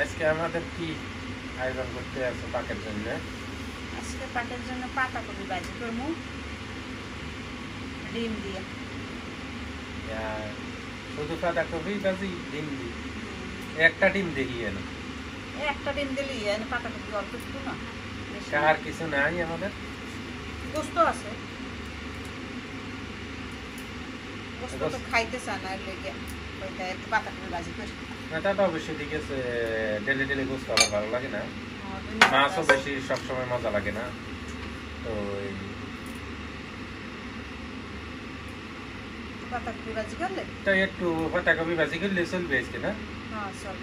আজকে আমাদের কি আয়োজন করতে আছে পাকের জন্য? আজকে পাকের জন্য পাতাকপি ভাজি করবো ডিম দিয়ে। শুধু পাতাকপি ভাজি ডিম দি একটা ডিম দেখি না একটা ডিম দিলেই পাতাকপি অল্প একটু না, আর কিছু নাই আমাদের। গোস্ত আছে, গোস্ত তো খাইতে চায় না, লেগে ওইটা একটু পাতাকপি ভাজি করি। না তা তো অবশ্যই ঠিক আছে, ডেলি ডেলি গোস্ত আবার ভালো লাগে না, মাছও বেশি সবসময় মজা লাগে না। তো পাতাকপি ভাজি করলে তো একটু পাতাকপি ভাজি করলে চলবে আজকে না? হ্যাঁ চল।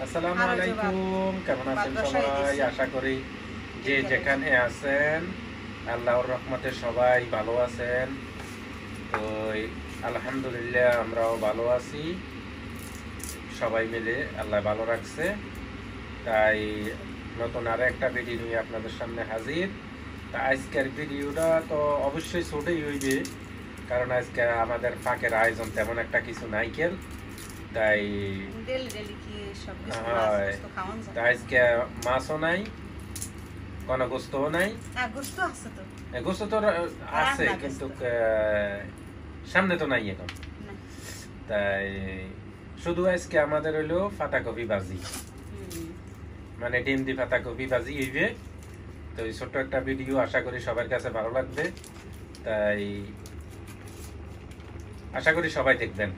আসসালামু আলাইকুম, কেমন আছেন সবাই? আশা করি যে যেখানে আছেন আল্লাহর রহমতে সবাই ভালো আছেন। তো আলহামদুলিল্লাহ আমরাও ভালো আছি, সবাই মিলে আল্লাহ ভালো রাখছে। তাই নতুন আরো একটা ভিডিও নিয়ে আপনাদের সামনে হাজির। তা আজকের ভিডিওটা তো অবশ্যই ছোটই হইবে, কারণ আজকে আমাদের ফাঁকের আয়োজন তেমন একটা কিছু নাইকেল, তাই আজকে মাছও নাই, কোনো গোস্তও নাই। গোস্ত তো আছে কিন্তু সামনে তো নাই এখন, তাই শুধু আজকে আমাদের হইলো পাতাকপি ভাজি, মানে ডিম দি পাতাকপি ভাজি হইবে। তো এই ছোট্ট একটা ভিডিও, আশা করি সবার কাছে ভালো লাগবে, তাই আশা করি সবাই দেখবেন।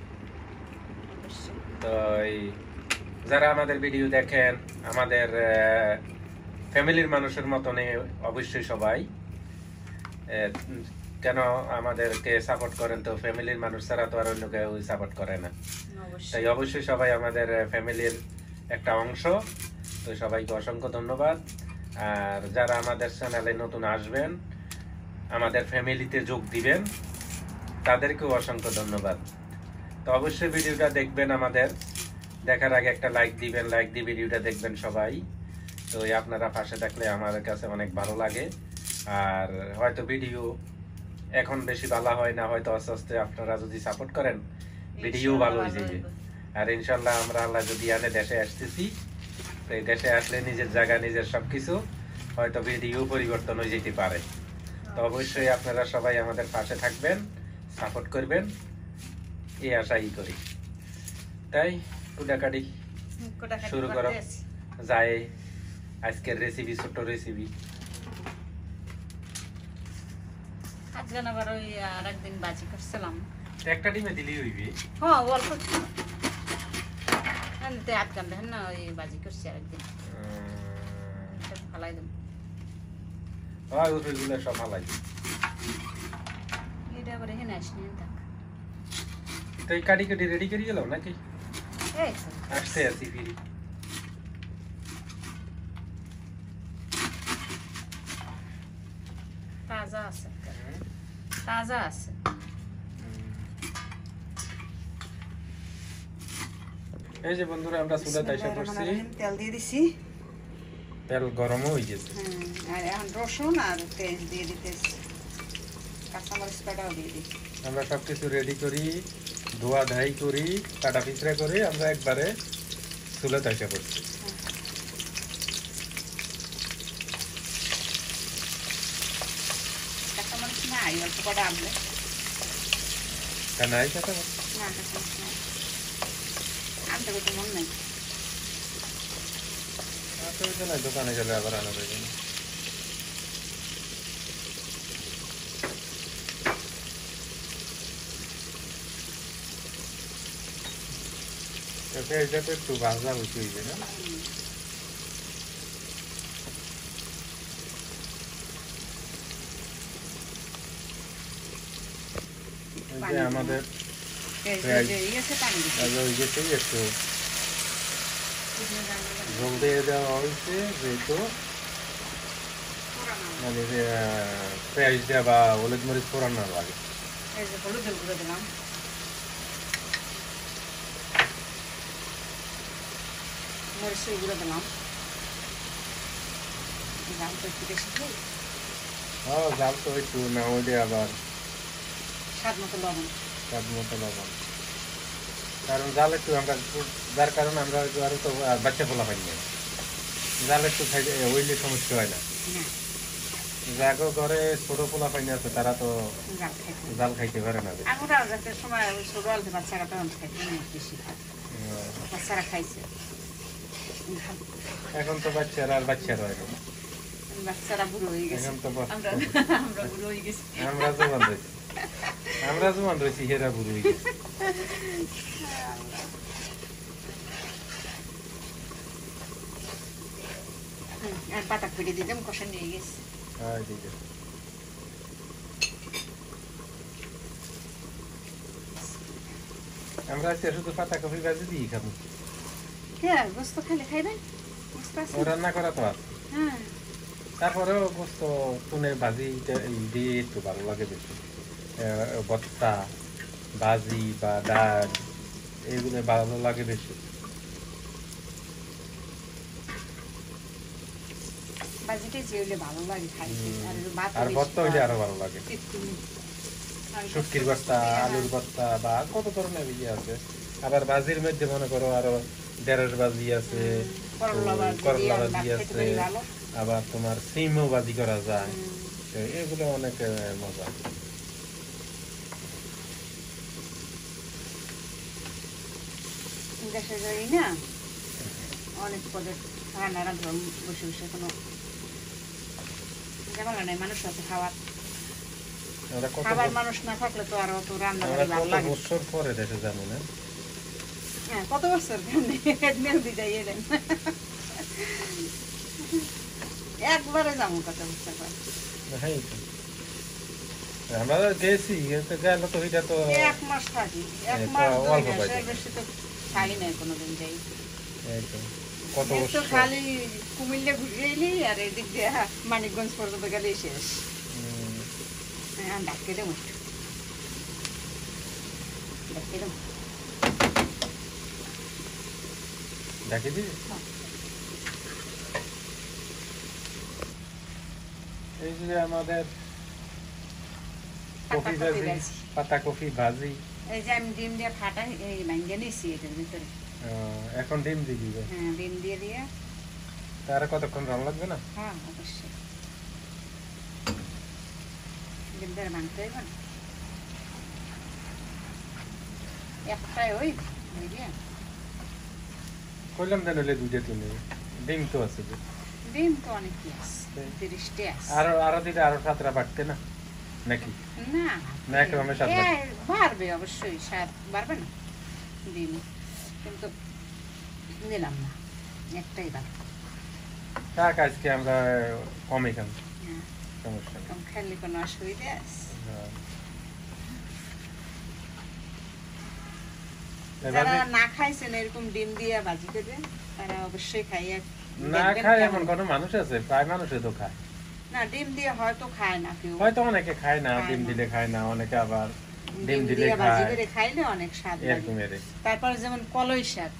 তো যারা আমাদের ভিডিও দেখেন আমাদের ফ্যামিলির মানুষের মতনে অবশ্যই সবাই কেন আমাদেরকে সাপোর্ট করেন, তো ফ্যামিলির মানুষ ছাড়া তো আর অন্য কেউ সাপোর্ট করে না, তাই অবশ্যই সবাই আমাদের ফ্যামিলির একটা অংশ। তো সবাইকে অসংখ্য ধন্যবাদ। আর যারা আমাদের চ্যানেলে নতুন আসবেন, আমাদের ফ্যামিলিতে যোগ দিবেন, তাদেরকেও অসংখ্য ধন্যবাদ। তো অবশ্যই ভিডিওটা দেখবেন, আমাদের দেখার আগে একটা লাইক দিবেন, লাইক দিয়ে ভিডিওটা দেখবেন সবাই। তো আপনারা পাশে থাকলে আমার কাছে অনেক ভালো লাগে। আর হয়তো ভিডিও এখন বেশি ভালো হয় না, হয়তো আস্তে আস্তে আপনারা যদি সাপোর্ট করেন ভিডিও ভালো হয়ে যাবে। আর ইনশাল্লাহ আমরা আল্লাহ যদি আনে দেশে আসতেছি, তো এই দেশে আসলে নিজের জায়গা নিজের সবকিছু হয়তো ভিডিও পরিবর্তন হয়ে যেতে পারে। তো অবশ্যই আপনারা সবাই আমাদের পাশে থাকবেন, সাপোর্ট করবেন, এই আশাই করি। তাই কুটাকাটি শুরু করো যায় আজকের রেসিপি, ছোট্ট রেসিপি। আজকে আবার ওই আরেকদিন বাজি করছিলাম, একটা ডিমে দিলেই হইবে। হ্যাঁ অল্প এমনিতে আজকাল দেখেন না, ওই বাজি করছি আরেকদিন ফালাই দেব। হয় ওইগুলো সব ফালাই দিই। এটা আবার এখানে আসনি থাক। তো এই কাটি কাটি রেডি করে গেলাম নাকি? এই আসতে আসি ফিরি। তাজা আছে, তাজা আছে। এই যে বন্ধুরা আমরা চুলাতে এসে পড়ছি, তেল দিয়ে দিছি, তেল গরম হয়ে গেছে। আর এখন রসুন আর পেঁয়াজ দিয়ে দিতেছি, কাঁচামরিচ কাটাও দিয়ে দিই। আমরা সবকিছু রেডি করি, ধোয়া ধাই করি, কাটা পিঁচড়া করে আমরা একবারে চুলাতে এসে পড়ছি। কাঁচামরিচ নাই, অল্প কটা আনলে নাই কাঁচা না, কাঁচামরিচ নাই, আনতে করতে মন নাই। দোকানে গেলে আবার আনা যাবে না। এটা তো একটু ভাজা উঠে হইবে না? আমাদের একটু জল দিয়ে দেওয়া হয়েছে, যেহেতু মানে পেঁয়াজ দেওয়া বা হলুদ মরিচ ফোড়ান না লাগে। হলুদের গুঁড়ো দিলাম, মরিচের গুঁড়ো দিলাম, জাল তো একটু বেশি খাই। হ্যাঁ জাল তো একটু না হইলে আবার স্বাদ মতো লবণ, স্বাদ মতো লবণ। কারণ জাল একটু আমরা যার কারণে আমরা আরো তো বাচ্চা পোলা পাই না, জাল একটু খাইলে ওইলে সমস্যা হয় না। না যাগো ঘরে ছোট পোলা পাই আছে তারা তো জাল খাইতে জাল খাইতে পারে না। আমরা যাতে সময় ছোট আলতে বাচ্চারা তখন খাইতে অনেক বেশি খায়, বাচ্চারা খাইছে। এখন তো বাচ্চারা আর বাচ্চারা হয় না, বাচ্চারা বুড়ো হয়ে গেছে, এখন তো আমরা আমরা বুড়ো হয়ে গেছি। আমরা জোয়ান রয়েছি, আমরা জোয়ান রয়েছি, হেরা বুড়ো হয়ে গেছে। আর পাতা ফেটে দিতাম, কষা নিয়ে গেছে। হ্যাঁ ঠিক আছে। আমরা আজকে শুধু পাতা কফি ভাজি দিই খাবো, হ্যাঁ গোস্ত খেলে খাইবেন, গোস্ত আছে। ও রান্না করা তো আছে, হ্যাঁ তারপরেও গোস্ত তুনে ভাজি দিয়ে একটু ভালো লাগে বেশি। ভর্তা ভাজি বা ডাল এগুলো ভালো লাগে বেশি। বাজিটা যে হইলে ভালো লাগে খাইতে, আর ভাত আর ভর্তা হইলে আরো ভালো লাগে। শুটকির ভর্তা, আলুর ভর্তা বা কত ধরনের ইয়ে আছে। আবার ভাজির মধ্যে মনে করো আরো ঢেঁড়স ভাজি আছে, করলা ভাজি আছে, আবার তোমার সিমও ভাজি করা যায়, এগুলো অনেক মজা। দেশে যাই না, অনেক পদের রান্না রান্না বসে বসে কোনো জামালা নাই, মানুষ আছে খাওয়ার, খাবার মানুষ না থাকলে তো আর অত রান্না করে ভালো লাগে। বছর পরে দেশে যাবো না, হ্যাঁ কত বছর যাই এলেন একবারে যাবো, কত বছর পর আমরা গেছি, গেল তো এটা তো 1 মাস থাকি, 1 মাস বেশি তো থাকি নাই কোনোদিন যাই। কত বছর খালি কুমিল্লা ঘুরে এলি আর এদিক দিয়ে মানিকগঞ্জ পর্যন্ত গেলেই শেষ। ডাকে দেবো, ডাকে দেবো, ডাকে দিবি। এই যে আমাদের কফি ভাজি, পাতা কফি ভাজি, এই যে আমি ডিম দিয়ে ফাটাই এই ভাঙ্গে নিছি এটার ভিতরে। এখন ডিম দিবি? হ্যাঁ ডিম দিয়ে দিয়ে। তার কতক্ষণ রান্না লাগবে না? হ্যাঁ অবশ্যই ডিম দিয়ে ভাঙতে হবে না, একটাই ওই বুঝলিয়া কইলাম দেন হলে 2টা 3 ডিম তো আছে, ডিম তো অনেকই আছে, 30টা আছে। আরো দিলে আরো 7টা বাড়তে না নাকি? না না একরকমের স্বাদ বাড়বে, অবশ্যই স্বাদ বাড়বে না ডিম, কিন্তু দিলাম না, একটাই বাড়বে। থাক আজকে আমরা কমই খাম, হ্যাঁ সমস্যা নেই, কম খেলে কোনো অসুবিধা আছে? যারা না খাইছেন এরকম ডিম দিয়ে ভাজি করে, তারা অবশ্যই খাইয়া। না খায় এমন কোনো মানুষ আছে? প্রায় মানুষই তো খায় না, ডিম দিয়ে হয়তো খায় না কেউ, হয়তো অনেকে খায় না, ডিম দিলে খায় না, অনেকে আবার ডিম দিলে ভাজি খায়, করে খাইলে অনেক স্বাদ লাগে। এরকম এর তারপরে যেমন কলাই শাক,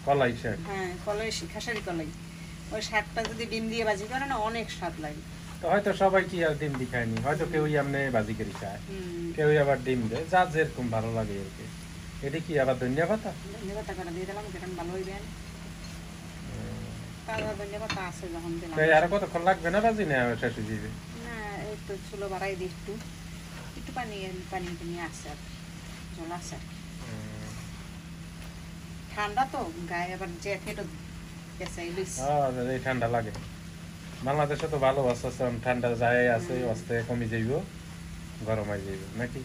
কলাই শাক, হ্যাঁ কলাই খেসারি কলাই, ওই শাকটা যদি ডিম দিয়ে ভাজি করে না অনেক স্বাদ লাগে। তো হয়তো সবাই কি আর ডিম দি খায়নি, হয়তো কেউ এমনি ভাজি করে খায়, কেউ আবার ডিম দেয়, যার যেরকম ভালো লাগে আর কি। এটা কি আবার ধনিয়া পাতা? ধনিয়া পাতা করে দিয়ে দিলাম, যেখানে ভালো হইবে। তাজা ধনিয়া পাতা আছে যখন দিলাম। আর কতক্ষণ লাগবে না ভাজি না শেষ হয়ে যাবে? না একটু চুলো বাড়াই দিই, একটু একটু পানি নিয়ে আসছে আর জল আছে। ঠান্ডা তো গায়ে আবার জ্যাকেটও পেঁচাই লইছি। এই ঠান্ডা লাগে বাংলাদেশে তো ভালো আস্তে আস্তে ঠান্ডা যায় আছে, আস্তে কমে যাইব, গরম হয়ে যাইব নাকি?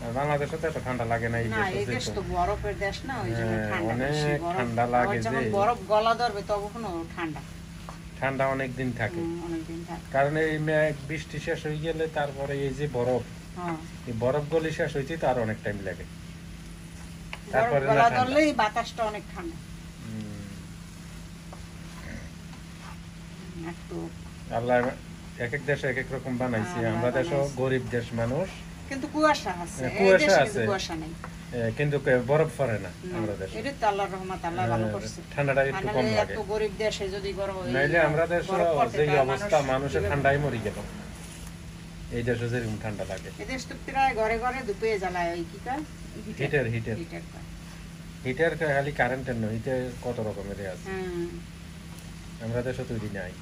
আর বাংলাদেশে তো এত ঠান্ডা লাগে না, এই দেশ তো বরফের দেশ না, ওই জন্য অনেক ঠান্ডা লাগে, যে বরফ গলা ধরবে তখনও ঠান্ডা, ঠান্ডা অনেক দিন থাকে, কারণ এই বৃষ্টি শেষ হয়ে গেলে তারপরে এই যে বরফ, এই বরফ গলি শেষ হইতে তো আর অনেক টাইম লাগে, তারপরে গলা ধরলেই বাতাসটা অনেক ঠান্ডা। আল্লাহ এক এক দেশে এক এক রকম বানাইছে, আমরা দেশও গরিব দেশ মানুষ, কিন্তু কুয়াশা আছে, কুয়াশা আছে, কুয়াশা নাই, কিন্তু বরফ পড়ে না আমাদের দেশে। এটা তো আল্লাহর রহমত, আল্লাহ ভালো করছে, ঠান্ডাটা একটু কম লাগে। এত গরিব দেশে যদি গরম হয়, নাইলে আমরা দেশে যে অবস্থা, মানুষের ঠান্ডায় মরে গেল, এই দেশে যেরকম ঠান্ডা লাগে। এই দেশ তো প্রায় ঘরে ঘরে দুপে জ্বালায়, ওই কি কয় হিটার হিটার হিটার খালি কারেন্টের নয়, হিটার কত রকমের আছে, হ্যাঁ আমরা দেশে তৈরি নাই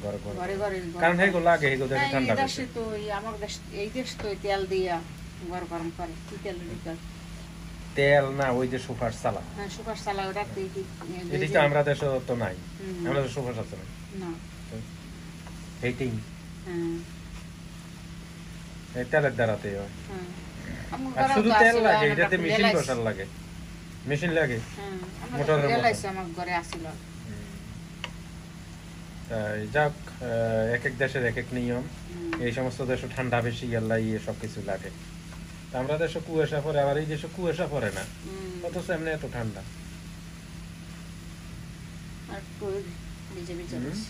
ঘরে ঘরে, ঘরে ঘরে কারণ হেগুলো লাগে, হেগুলো দেশে ঠান্ডা বেশি। দেশে তো আমার দেশ, এই দেশ তো তেল দিয়া ঘর গরম করে, কি তেল দিতে তেল না, ওই যে সুপার চালা, হ্যাঁ সুপার চালা ওটা এটি তো আমরা দেশে তো নাই, আমরা দেশে সুপার আছে না, না হিটিং হ্যাঁ এই তেলের দ্বারাতে হয়। হ্যাঁ আর শুধু তেল লাগে, এটাতে মেশিন বসার লাগে, মেশিন লাগে মোটরের মতো। আমার ঘরে আসিল। তাই যাক, এক এক দেশের এক এক নিয়ম, এই সমস্ত দেশে ঠান্ডা বেশি, আল্লাহ ইয়ে সবকিছু লাগে। তা আমরা দেশে কুয়াশা পড়ে, আবার এই দেশে কুয়াশা পড়ে না, অথচ এমনি এত ঠান্ডা। আর কই ভিজে ভিজে রয়েছে।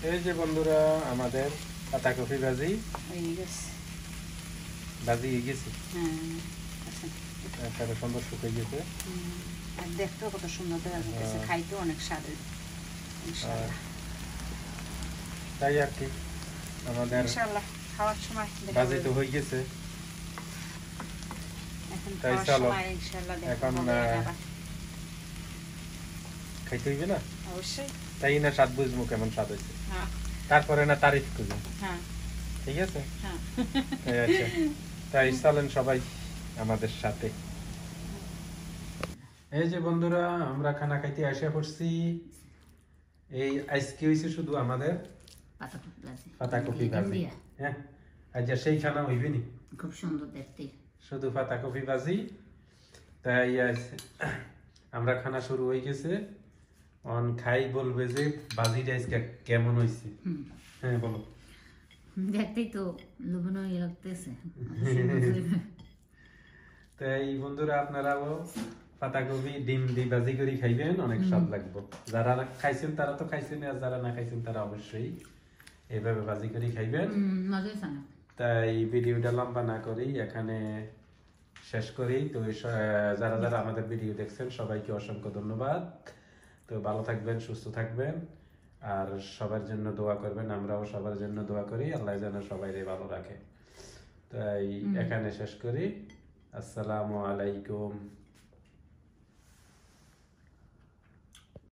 এই যে বন্ধুরা আমাদের পাতাকপি ভাজি হয়ে গেছে। ভাজি হয়ে গেছে, হ্যাঁ আচ্ছা। তারপরে সুন্দর শুকিয়ে গেছে, আর দেখতেও কত সুন্দর দেখা যাচ্ছে, খাইতেও অনেক স্বাদ। ইনশাআল্লাহ তাই আর কি আমাদের ইনশাআল্লাহ খাওয়ার সময় ভাজি তো হয়ে গেছে। এখন তাই খাওয়ার চলো, সময় ইনশাআল্লাহ এখন খাইতে হইবে না, অবশ্যই। তাই না স্বাদ বুঝবো কেমন স্বাদ হয়েছে, হ্যাঁ তারপরে না তারিফ করবো, হ্যাঁ ঠিক আছে? হ্যাঁ আচ্ছা, তাই চলেন সবাই আমাদের সাথে। এই যে বন্ধুরা আমরা খানা খাইতে আসা করছি। এই আজকে হয়েছে শুধু আমাদের পাতাকপি ভাজি, হ্যাঁ আজ সেই খানা হইবে নি, খুব সুন্দর দেখতে, শুধু পাতাকপি ভাজি। তাই আমরা খানা শুরু হয়ে গেছে, অন খাই বলবে যে ভাজিটা আজকে কেমন হয়েছে। হ্যাঁ বলো। দেখতেই তো লোভনীয় লাগতেছে। তাই বন্ধুরা আপনারাও পাতাকপি ডিম দিয়ে ভাজি করে খাইবেন, অনেক স্বাদ লাগবে। যারা খাইছেন তারা তো খাইছেন, আর যারা না খাইছেন তারা অবশ্যই এইভাবে ভাজি করে খাইবেন। তাই ভিডিওটা লম্বা না করেই এখানে শেষ করি। তো যারা যারা আমাদের ভিডিও দেখছেন সবাইকে অসংখ্য ধন্যবাদ। তো ভালো থাকবেন, সুস্থ থাকবেন, আর সবার জন্য দোয়া করবেন। আমরাও সবার জন্য দোয়া করি, আল্লাহ যেন সবাই ভালো রাখে। তাই এখানে শেষ করি। আসসালামু আলাইকুম।